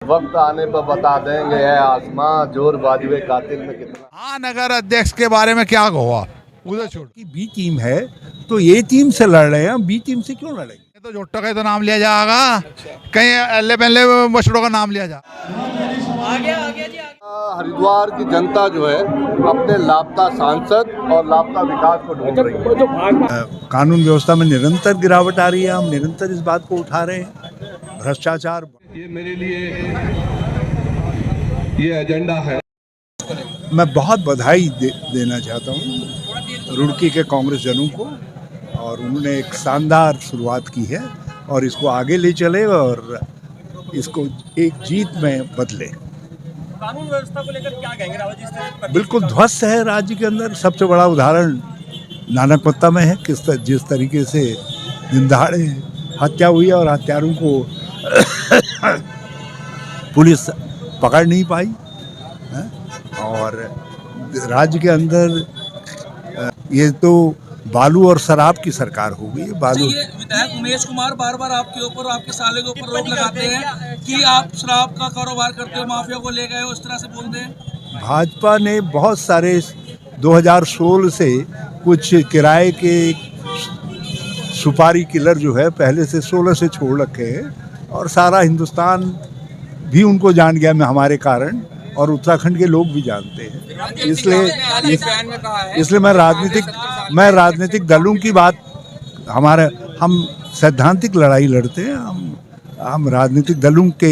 वक्त आने पर बता देंगे है आसमां जोर बाजुए कातिल में कितना। हाँ, नगर अध्यक्ष के बारे में क्या कहो आप, उधर छोड़ कि बी टीम है तो ए टीम से लड़ रहे हैं, बी टीम से क्यों लड़ेंगे? ये तो जोट्टा का तो नाम लिया जाएगा, कहीं एल्ले पहले बछड़ों का नाम लिया जा। हरिद्वार की जनता जो है अपने लापता सांसद और लापता विकास को ढूंढ रही है। कानून व्यवस्था में निरंतर गिरावट आ रही है, हम निरंतर इस बात को उठा रहे हैं। भ्रष्टाचार, ये मेरे लिए ये एजेंडा है। मैं बहुत बधाई देना चाहता हूँ रुड़की के कांग्रेस जनों को, और उन्होंने एक शानदार शुरुआत की है और इसको आगे ले चले और इसको एक जीत में बदले। कानून व्यवस्था को लेकर क्या कहेंगे रावत जी? बिल्कुल ध्वस्त है राज्य के अंदर। सबसे बड़ा उदाहरण नानकपत्ता में है, जिस तरीके से दिन दहाड़े हत्या हुई है और हत्यारों को पुलिस पकड़ नहीं पाई है? और राज्य के अंदर ये तो बालू और शराब की सरकार हो गई है। बालू ये विधायक उमेश कुमार बार बार आपके ऊपर और आपके साले के ऊपर रोक लगाते हैं कि आप शराब का कारोबार करते हो, माफिया को ले गए हो, इस तरह से बोलते हैं। भाजपा ने बहुत सारे 2016 से कुछ किराए के सुपारी किलर जो है पहले से 16 से छोड़ रखे हैं, और सारा हिंदुस्तान भी उनको जान गया में हमारे कारण, और उत्तराखंड के लोग भी जानते हैं। इसलिए मैं राजनीतिक दलों की बात, हम सैद्धांतिक लड़ाई लड़ते हैं, हम राजनीतिक दलों के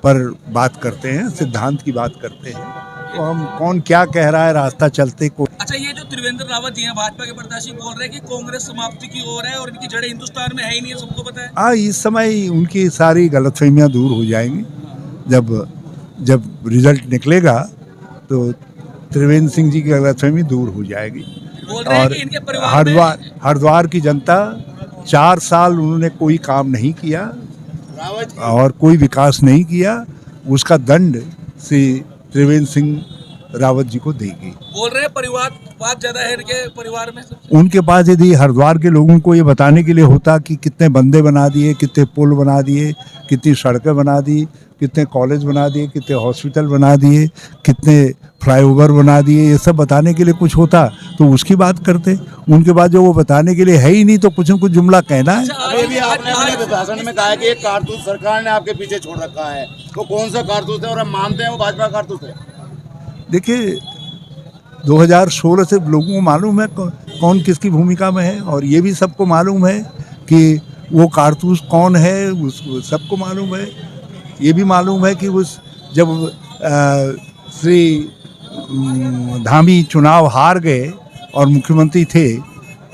पर बात करते हैं, सिद्धांत की बात करते हैं। तो हम कौन क्या कह रहा है रास्ता चलते को। अच्छा, ये जो त्रिवेंद्र रावत जी हैं भाजपा के प्रत्याशी, बोल रहे हैं कि कांग्रेस समाप्ति की ओर है और इनकी जड़ें हिंदुस्तान में है ही नहीं है, सबको पता है। हाँ, इस समय उनकी सारी गलतफहमियां दूर हो जाएंगी। जब रिजल्ट निकलेगा तो त्रिवेंद्र सिंह जी की गलतफहमी दूर हो जाएगी। और हरिद्वार की जनता 4 साल उन्होंने कोई काम नहीं किया और कोई विकास नहीं किया, उसका दंड श्री त्रिवेंद्र सिंह रावत जी को देगी। बोल रहे हैं परिवारवाद ज्यादा है इनके परिवार में। उनके पास यदि हरिद्वार के लोगों को ये बताने के लिए होता कि कितने बंदे बना दिए, कितने पुल बना दिए, कितनी सड़कें बना दी, कितने कॉलेज बना दिए, कितने हॉस्पिटल बना दिए, कितने फ्लाईओवर बना दिए, ये सब बताने के लिए कुछ होता तो उसकी बात करते। उनके बाद जो वो बताने के लिए है ही नहीं, तो कुछ न कुछ जुमला कहना है। अभी भी आपने अपने भाषण में कहा है कि एक कारतूस सरकार ने आपके पीछे छोड़ रखा है, वो कौन सा कारतूस है और हम मानते हैं वो भाजपा कारतूस है? देखिए, 2016 से लोगों को मालूम है कौन किसकी भूमिका में है, और ये भी सबको मालूम है कि वो कारतूस कौन है, उसको सबको मालूम है। ये भी मालूम है कि जब श्री धामी चुनाव हार गए और मुख्यमंत्री थे,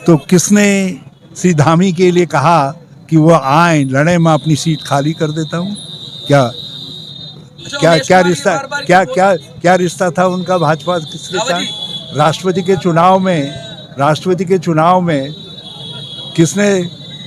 तो किसने श्री धामी के लिए कहा कि वो आए लड़े, मैं अपनी सीट खाली कर देता हूँ? क्या रिश्ता था उनका भाजपा किसके साथ? राष्ट्रपति के चुनाव में किसने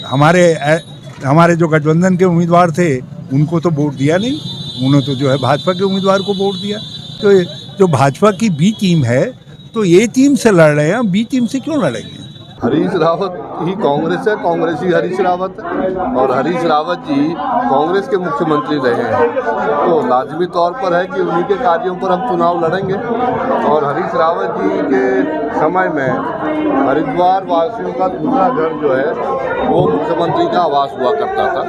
हमारे जो गठबंधन के उम्मीदवार थे उनको तो वोट दिया नहीं, उन्होंने तो जो है भाजपा के उम्मीदवार को वोट दिया। तो जो भाजपा की बी टीम है तो ए टीम से लड़ रहे हैं, बी टीम से क्यों लड़ेंगे? हरीश रावत ही कांग्रेस है, कांग्रेस ही हरीश रावत है, और हरीश रावत जी कांग्रेस के मुख्यमंत्री रहे हैं, तो लाजमी तौर पर है कि उन्हीं के कार्यों पर हम चुनाव लड़ेंगे। और हरीश रावत जी के समय में हरिद्वार वासियों का दूसरा घर जो है वो मुख्यमंत्री का आवास हुआ करता था,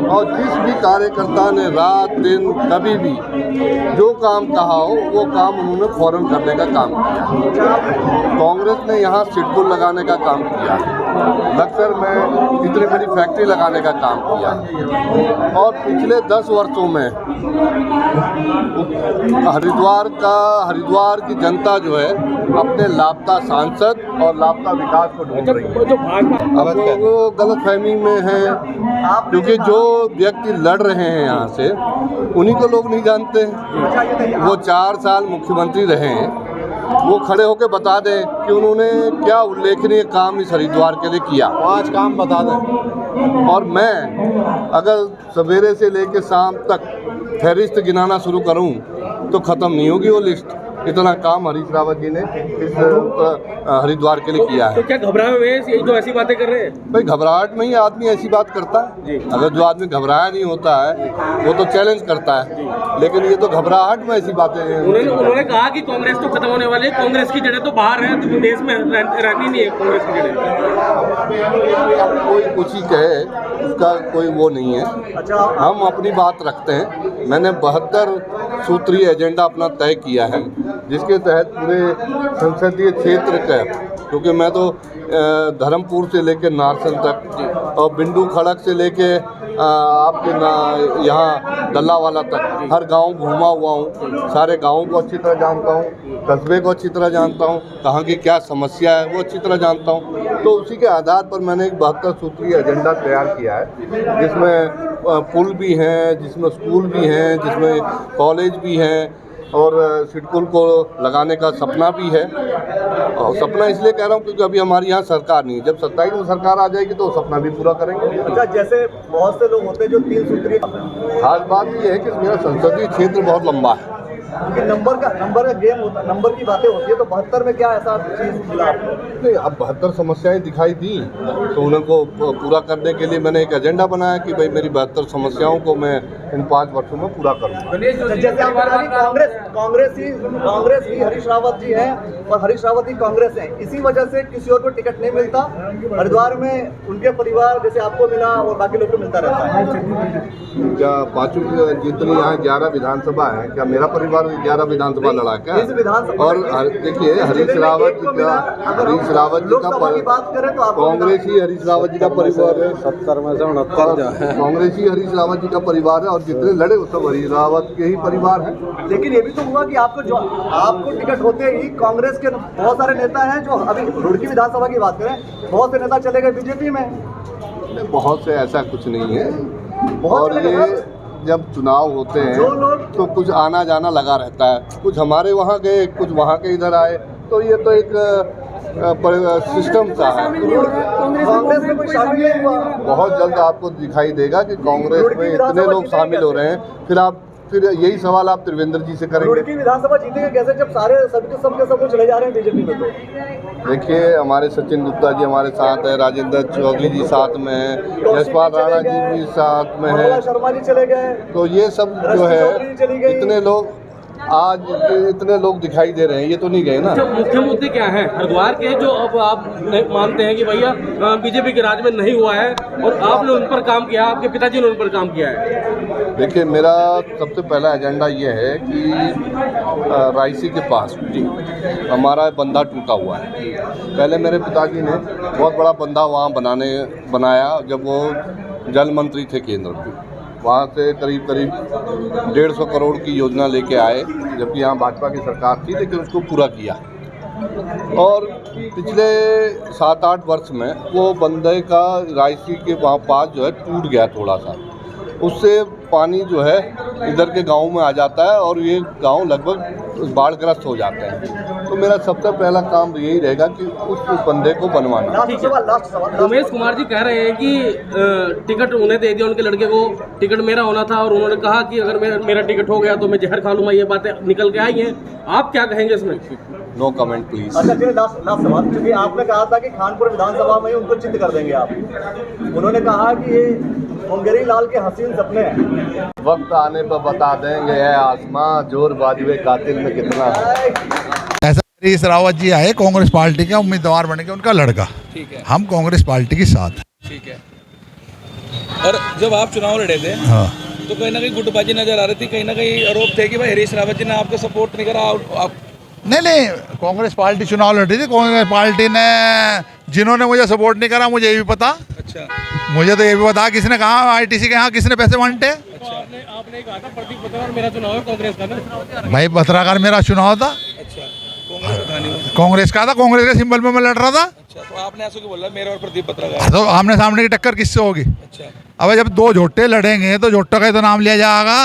और जिस भी कार्यकर्ता ने रात दिन कभी भी जो काम कहा हो वो काम उन्होंने फौरन करने का काम किया। कांग्रेस ने यहाँ सिटबुल लगाने का काम किया, लक्सर में इतनी बड़ी फैक्ट्री लगाने का काम किया, और पिछले 10 वर्षों में हरिद्वार की जनता जो है अपने लापता सांसद और लापता विकास को ढूंढ रही है। अब वो गलतफहमी में है, क्योंकि जो व्यक्ति लड़ रहे हैं यहाँ से उन्हीं को लोग नहीं जानते। वो 4 साल मुख्यमंत्री रहे हैं, वो खड़े होकर बता दें कि उन्होंने क्या उल्लेखनीय काम इस हरिद्वार के लिए किया, 5 काम बता दें। और मैं अगर सवेरे से लेकर शाम तक फहरिस्त गिनाना शुरू करूं तो ख़त्म नहीं होगी वो लिस्ट। इतना काम हरीश रावत जी ने इस हरिद्वार के लिए किया है। तो क्या घबराए हुए हैं ये जो ऐसी बातें कर रहे हैं? भाई घबराहट में ही आदमी ऐसी बात करता है। अगर जो आदमी घबराया नहीं होता है वो तो चैलेंज करता है, लेकिन ये तो घबराहट में ऐसी बातें हैं। उन्होंने कहा कि कांग्रेस तो खत्म होने वाली है, कांग्रेस की जड़ें तो बाहर हैं, तो देश में रहनी नहीं है कांग्रेस की जड़ें। अब कोई कुछ ही कहे उसका कोई वो नहीं है। हम अपनी बात रखते हैं। मैंने 72 सूत्रीय एजेंडा अपना तय किया है, जिसके तहत पूरे संसदीय क्षेत्र का, क्योंकि मैं तो धर्मपुर से लेकर नारसन तक और बिंदु खड़क से लेके आपके यहाँ डल्लावाला तक हर गांव घूमा हुआ हूँ। सारे गाँवों को अच्छी तरह जानता हूँ, कस्बे को अच्छी तरह जानता हूँ, कहाँ की क्या समस्या है वो अच्छी तरह जानता हूँ। तो उसी के आधार पर मैंने एक 72 सूत्रीय एजेंडा तैयार किया है, जिसमें पुल भी हैं, जिसमें स्कूल भी हैं, जिसमें कॉलेज भी हैं और सिडकुल को लगाने का सपना भी है। और सपना इसलिए कह रहा हूँ क्योंकि अभी हमारी यहाँ सरकार नहीं है। जब 27 में सरकार आ जाएगी तो सपना भी पूरा करेंगे। अच्छा, जैसे बहुत से लोग होते हैं जो 3 सूत्रीय, खास बात ये है कि मेरा संसदीय क्षेत्र बहुत लंबा है। नंबर का गेम होता है, नंबर की बातें होती है, तो 72 में क्या ऐसा चीज़ मिला आपको? नहीं, अब 72 समस्याएं दिखाई दी तो उनको पूरा करने के लिए मैंने एक एजेंडा बनाया कि भाई मेरी 72 समस्याओं को मैं इन 5 वर्षों में पूरा करूँगा। जैसे आप बता रही कांग्रेस ही हरीश रावत जी हैं और हरीश रावत ही कांग्रेस है, इसी वजह से किसी और को टिकट नहीं मिलता। हरिद्वार में उनके परिवार जैसे आपको मिला और बाकी लोग को मिलता रहता है। क्या पाँचों जितनी यहाँ 11 विधानसभा है, क्या मेरा परिवार 11 विधानसभा लड़ा क्या? और देखिए हरीश रावत जी का बात करें तो कांग्रेस ही हरीश रावत जी का परिवार है। 70 में से 69 कांग्रेस ही हरीश रावत जी का परिवार है और जितने लड़े वो सब हरीश रावत के ही परिवार हैं। लेकिन ये भी तो हुआ कि आपको टिकट होते ही कांग्रेस के बहुत सारे नेता हैं जो अभी रुड़की विधानसभा की बात करें, बहुत से नेता चले गए बीजेपी में। बहुत से ऐसा कुछ नहीं है। और ये जब चुनाव होते हैं तो कुछ आना जाना लगा रहता है, कुछ हमारे वहाँ गए, कुछ वहाँ के इधर आए, तो ये तो एक सिस्टम सा है। कांग्रेस में कोई शामिल नहीं हुआ? बहुत जल्द आपको दिखाई देगा कि कांग्रेस में इतने लोग शामिल हो रहे हैं। फिर यही सवाल आप त्रिवेंद्र जी से करेंगे। रुड़की विधानसभा जीतेंगे कैसे जब सब लोग चले जा रहे हैं बीजेपी में? तो देखिए हमारे सचिन गुप्ता जी हमारे साथ है, राजेंद्र चौधरी जी साथ में है, जसपाल राणा जी भी साथ में है, शर्मा जी चले गए, तो ये सब जो है इतने लोग आज इतने लोग दिखाई दे रहे हैं, ये तो नहीं गए ना। मुख्य मुद्दे क्या है हरिद्वार के जो अब आप मानते हैं कि भैया बीजेपी के राज में नहीं हुआ है और आपने उन पर काम किया, आपके पिताजी ने उन पर काम किया है? देखिए मेरा सबसे पहला एजेंडा ये है कि रायसी के पास हमारा बंधा टूटा हुआ है। पहले मेरे पिताजी ने बहुत बड़ा बंधा वहाँ बनाया जब वो जल मंत्री थे केंद्र में। वहाँ से करीब 150 करोड़ की योजना लेके आए, जबकि यहाँ भाजपा की सरकार थी, लेकिन उसको पूरा किया। और पिछले 7-8 वर्ष में वो बंदे का रायसी के वहाँ पास जो है टूट गया थोड़ा सा, उससे पानी जो है इधर के गाँव में आ जाता है और ये गाँव लगभग बाढ़ग्रस्त हो जाते हैं। तो मेरा सबसे पहला काम यही रहेगा कि उस बंदे को बनवाना। उमेश कुमार जी कह रहे हैं कि टिकट उन्हें दे दिया, उनके लड़के को टिकट मेरा होना था और उन्होंने कहा कि अगर मेरा टिकट हो गया तो मैं जहर खा लूँगा। ये बातें निकल के आई हैं, आप क्या कहेंगे इसमें? No comment please. अच्छा चलिए लास्ट सवाल, क्योंकि आपने कहा था कि खानपुर विधानसभा में उनको चित कर देंगे आप, उन्होंने कहा कि ये मुंगेरी लाल के हसीन सपने हैं। वक्त आने पर बता देंगे है आसमां जोर बाजुए कातिल में कितना है। ऐसा हरीश रावत जी आए कांग्रेस पार्टी के उम्मीदवार बन के, उनका लड़का। ठीक है, हम कांग्रेस पार्टी के साथ। ठीक है। और जब आप चुनाव लड़े थे हाँ, तो कहीं ना कहीं गुटबाजी नजर आ रही थी, कहीं ना कहीं आरोप थे कि भाई हरीश रावत जी ने आपको सपोर्ट नहीं करा। आप नहीं, कांग्रेस पार्टी चुनाव लड़ी थी। कांग्रेस पार्टी ने जिन्होंने मुझे सपोर्ट नहीं करा मुझे ये भी पता। अच्छा, मुझे तो ये भी पता किसने कहा आईटीसी के यहाँ किसने पैसे बांटे। अच्छा, आपने कहा था प्रदीप बत्रा मेरा चुनाव है कांग्रेस का ना? भाई पत्रकार मेरा चुनाव था, अच्छा, कांग्रेस का था नहीं वो? कांग्रेस का था, कांग्रेस के सिंबल में मैं लड़ रहा था। अच्छा, तो आपने ऐसा क्यों बोला मेरा और प्रदीप बत्रा का? तो आमने सामने की टक्कर किससे होगी? अच्छा, अब जब दो झोटे लड़ेंगे तो झोटों का ही तो नाम लिया जाएगा,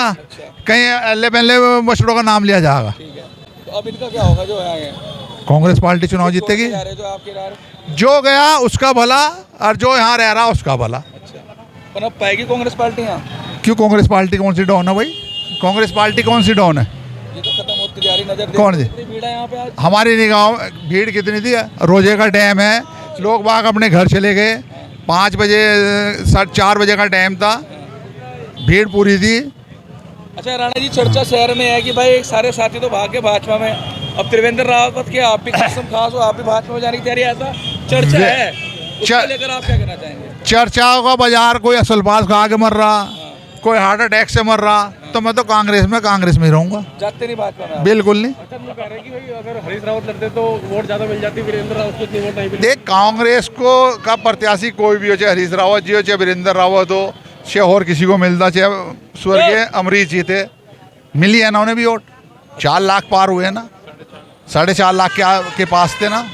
कहीं अल्ले पहले बछड़ों का नाम लिया जाएगा। ठीक है। तो अब इनका क्या होगा जो आए हैं? कांग्रेस पार्टी चुनाव जीतेगी, जो आपके रहे जो गया उसका भला और जो यहाँ रह रहा उसका भला। अच्छा, पर अब पाएगी कांग्रेस पार्टी यहाँ? क्यों कांग्रेस पार्टी कौन सी डाउन है भाई? कांग्रेस पार्टी कौन सी डाउन है? ये तो खत्म होती बढ़ती जा रही नजर दे कौन सी? कितनी भीड़ है यहाँ पे आज? हमारी निगाहों में भीड़ कितनी थी? रोजे का टाइम है, लोग बाग अपने घर चले गए, 5 बजे 4 बजे का टाइम था, भीड़ पूरी थी। अच्छा राणा जी, चर्चा शहर में है कि भाई सारे साथी तो भाग गए भाजपा में, अब त्रिवेंद्र रावत के आप भी कसम खास हो, आप भी भाजपा में जाने की तैयारी, ऐसा चर्चा है, उसको लेकर आप क्या कहना चाहेंगे? चर्चाओं का बाजार, कोई असलबाज खा के मर रहा, कोई हार्ट अटैक से मर रहा, तो मैं तो कांग्रेस में ही रहूंगा, जाते नहीं भाजपा में? बिल्कुल नहीं। अच्छा लोग कह रहे हैं कि भाई अगर हरीश रावत लड़ते तो वोट ज़्यादा मिल जाती, वीरेंद्र रावत को इतनी वोट नहीं मिली। देख, कांग्रेस को का प्रत्याशी कोई भी हो, चाहे हरीश रावत जी हो, चाहे वीरेंद्र रावत हो, चाहे और किसी को मिलता, चाहे स्वर्गीय अमरीश जी थे, मिली है ना उन्हें भी वोट। 4 लाख पार हुए ना, 4.5 लाख के पास थे ना।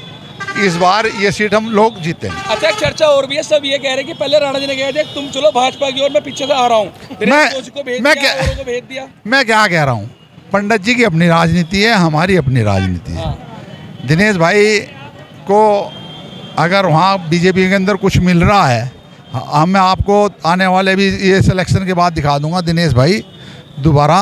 इस बार ये सीट हम लोग जीते हैं। अच्छा, एक चर्चा और भी है, सब ये कह रहे हैं कि पहले राणा जी ने कहा था तुम चलो भाजपा की ओर, मैं पीछे से आ रहा हूँ, मैं क्या कह रहा हूँ, पंडित जी की अपनी राजनीति है, हमारी अपनी राजनीति है। दिनेश भाई को अगर वहाँ बीजेपी के अंदर कुछ मिल रहा है, मैं आपको आने वाले भी ये सिलेक्शन के बाद दिखा दूंगा, दिनेश भाई दोबारा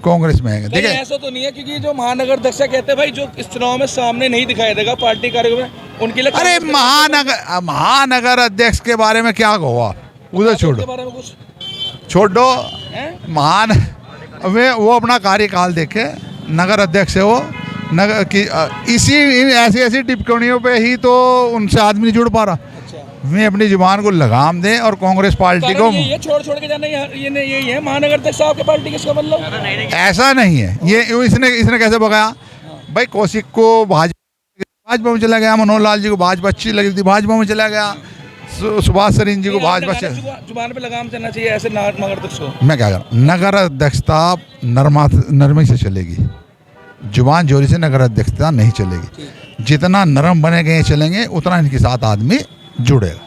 कांग्रेस में है। देखिए ऐसा तो नहीं है, क्योंकि जो महानगर अध्यक्ष कहते हैं भाई जो इस चुनाव में सामने नहीं दिखाई देगा पार्टी कार्यक्रम में, उनके लिए। अरे महानगर अध्यक्ष के बारे में क्या कहो, उधर छोड़ो, बारे में कुछ छोड़ो। वो अपना कार्यकाल देखे, नगर अध्यक्ष है वो, नगर की इसी ऐसी टिप्पणियों पे ही तो उनसे आदमी जुड़ पा रहा। वे अपनी जुबान को लगाम दें और कांग्रेस पार्टी को ये छोड़ के जाना, ये है महानगर अध्यक्ष साहब की पार्टी, किसका मतलब? ऐसा नहीं है। ये इसने कैसे भगाया भाई? कौशिक को भाजपा में चला गया, मनोहर लाल जी को भाजपा अच्छी लगी थी, भाजपा में चला गया, सुभाष सरीन जी को भाजपा से। जुबान पे लगाम चलना चाहिए ऐसे नगर अध्यक्ष को। मैं क्या कर रहा हूँ, नगर अध्यक्षता नरमी से चलेगी, जुबान जोरी से नगर अध्यक्षता नहीं चलेगी। जितना नरम बने गए चलेंगे, उतना इनके साथ आदमी जुड़ेगा।